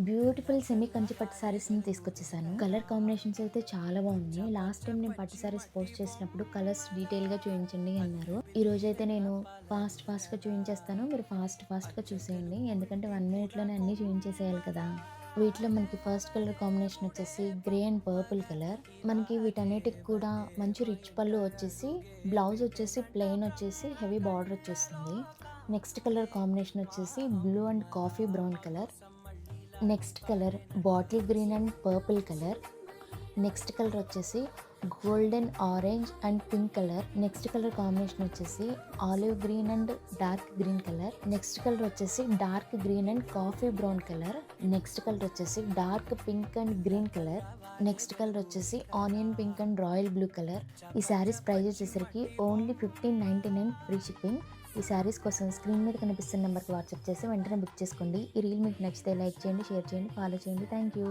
Beautiful semi Kanchi పట్టు శారీస్ని తీసుకొచ్చేసాను. Colour combinations అయితే చాలా బాగున్నాయి. లాస్ట్ టైం నేను పట్టు శారీస్ పోస్ట్ చేసినప్పుడు కలర్స్ డీటెయిల్గా చూపించండి అన్నారు. ఈ రోజైతే నేను ఫాస్ట్గా చూపించేస్తాను. మీరు ఫాస్ట్గా చూసేయండి, ఎందుకంటే 1 మినిట్లోనే అన్నీ చూపించేసేయాలి కదా. వీటిలో మనకి ఫస్ట్ కలర్ కాంబినేషన్ వచ్చేసి గ్రే అండ్ పర్పుల్ కలర్. మనకి వీటన్నిటికి కూడా మంచి రిచ్ పళ్ళు వచ్చేసి, బ్లౌజ్ వచ్చేసి ప్లెయిన్ వచ్చేసి హెవీ బార్డర్ వచ్చేస్తుంది. నెక్స్ట్ కలర్ కాంబినేషన్ వచ్చేసి blue and coffee brown colour. Next colour bottle green and purple colour. Next colour వచ్చేసి golden orange and pink colour. Next colour combination వచ్చేసి olive green and dark green colour. Next colour వచ్చేసి dark green and coffee brown colour. Next colour వచ్చేసి dark pink and green colour. Next colour వచ్చేసి onion pink and royal blue colour. ఈ saris price వచ్చేసరికి only 1599 free shipping. ఈ శారీస్ కోసం screen మీద కనిపిస్తున్న నెంబర్కి వాట్సాప్ చేసి వెంటనే బుక్ చేసుకోండి. ఈ రీల్ మీకు నచ్చితే లైక్ చేయండి, షేర్ చేయండి, ఫాలో చేయండి. Thank you.